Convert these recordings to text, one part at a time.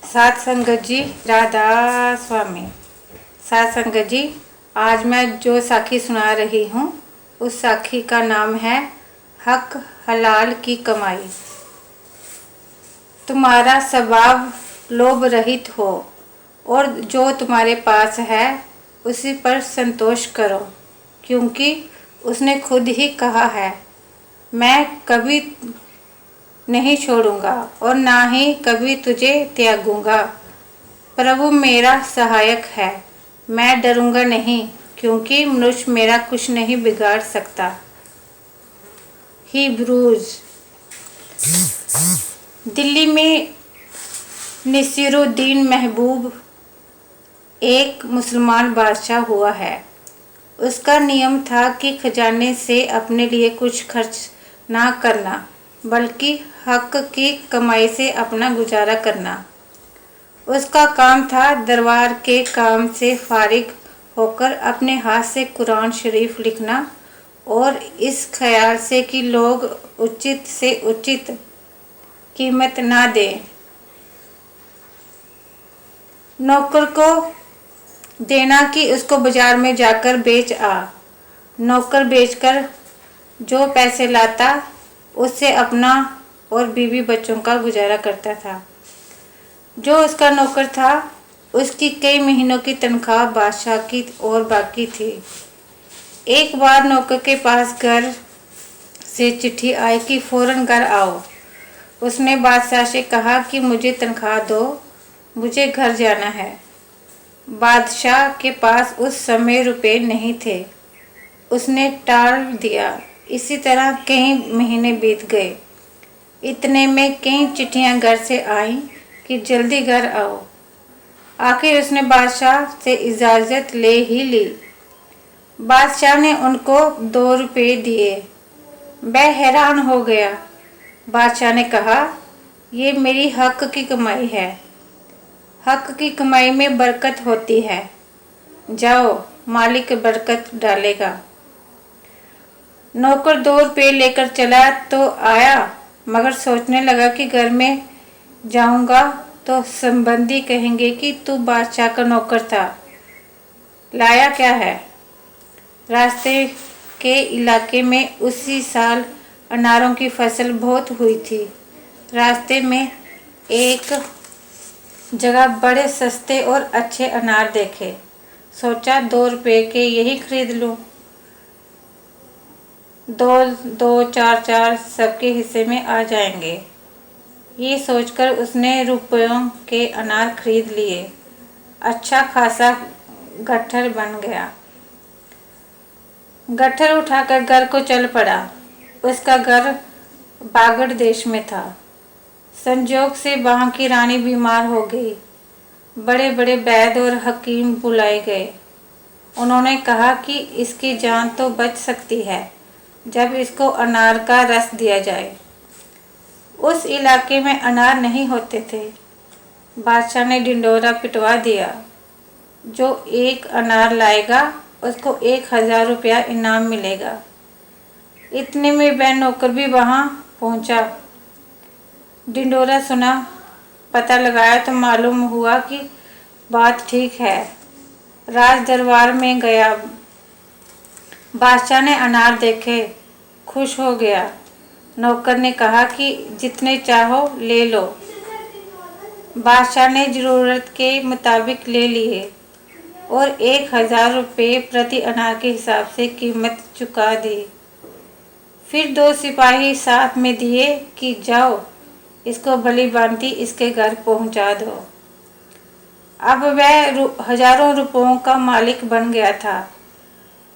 सात संगत जी, राधा स्वामी। सात संगत जी, आज मैं जो साखी सुना रही हूँ उस साखी का नाम है हक हलाल की कमाई। तुम्हारा स्वभाव लोभ रहित हो और जो तुम्हारे पास है उसी पर संतोष करो, क्योंकि उसने खुद ही कहा है, मैं कभी नहीं छोड़ूंगा और ना ही कभी तुझे त्यागूंगा। प्रभु मेरा सहायक है, मैं डरूंगा नहीं, क्योंकि मनुष्य मेरा कुछ नहीं बिगाड़ सकता। हिब्रूज। दिल्ली में नसीरुद्दीन महबूब एक मुसलमान बादशाह हुआ है। उसका नियम था कि खजाने से अपने लिए कुछ खर्च ना करना, बल्कि हक की कमाई से अपना गुजारा करना। उसका काम था दरबार के काम से फारिग होकर अपने हाथ से कुरान शरीफ लिखना और इस ख्याल से कि लोग उचित से उचित कीमत ना दें, नौकर को देना कि उसको बाजार में जाकर बेच आ। नौकर बेचकर जो पैसे लाता उससे अपना और बीवी बच्चों का गुजारा करता था। जो उसका नौकर था उसकी कई महीनों की तनख्वाह बादशाह की और बाकी थी। एक बार नौकर के पास घर से चिट्ठी आई कि फौरन घर आओ। उसने बादशाह से कहा कि मुझे तनख्वाह दो, मुझे घर जाना है। बादशाह के पास उस समय रुपए नहीं थे, उसने टाल दिया। इसी तरह कई महीने बीत गए। इतने में कई चिट्ठियां घर से आईं कि जल्दी घर आओ। आखिर उसने बादशाह से इजाज़त ले ही ली। बादशाह ने उनको 2 रुपये दिए। वह हैरान हो गया। बादशाह ने कहा, ये मेरी हक की कमाई है। हक की कमाई में बरकत होती है। जाओ, मालिक बरकत डालेगा। नौकर 2 रुपये लेकर चला तो आया, मगर सोचने लगा कि घर में जाऊंगा तो संबंधी कहेंगे कि तू बादशाह का नौकर था, लाया क्या है। रास्ते के इलाके में उसी साल अनारों की फसल बहुत हुई थी। रास्ते में एक जगह बड़े सस्ते और अच्छे अनार देखे। सोचा 2 रुपये के यही खरीद लूं। 2 4 4 सबके हिस्से में आ जाएंगे। ये सोचकर उसने रुपयों के अनार खरीद लिए। अच्छा खासा गट्ठर बन गया। गट्ठर उठाकर घर को चल पड़ा। उसका घर बागड़ देश में था। संजोग से वहाँ की रानी बीमार हो गई। बड़े बड़े वैद्य और हकीम बुलाए गए। उन्होंने कहा कि इसकी जान तो बच सकती है जब इसको अनार का रस दिया जाए। उस इलाके में अनार नहीं होते थे। बादशाह ने ढिंढोरा पिटवा दिया। जो एक अनार लाएगा उसको 1000 रुपया इनाम मिलेगा। इतने में वह नौकर भी वहाँ पहुँचा। ढिंढोरा सुना, पता लगाया तो मालूम हुआ कि बात ठीक है। राज दरबार में गया। बादशाह ने अनार देखे, खुश हो गया। नौकर ने कहा कि जितने चाहो ले लो। बादशाह ने ज़रूरत के मुताबिक ले लिए और 1000 रुपये प्रति अनार के हिसाब से कीमत चुका दी। फिर 2 सिपाही साथ में दिए कि जाओ, इसको भली भांति इसके घर पहुंचा दो। अब वह हजारों रुपयों का मालिक बन गया था।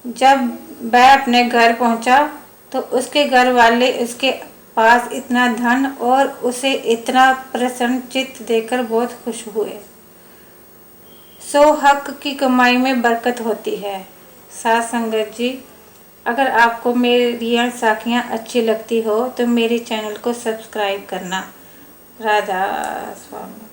जब वह अपने घर पहुंचा तो उसके घर वाले उसके पास इतना धन और उसे इतना प्रसन्नचित्त देखकर बहुत खुश हुए। सो हक की कमाई में बरकत होती है। साथ संगत जी, अगर आपको मेरी यह साखियाँ अच्छी लगती हो तो मेरे चैनल को सब्सक्राइब करना। राधा स्वामी।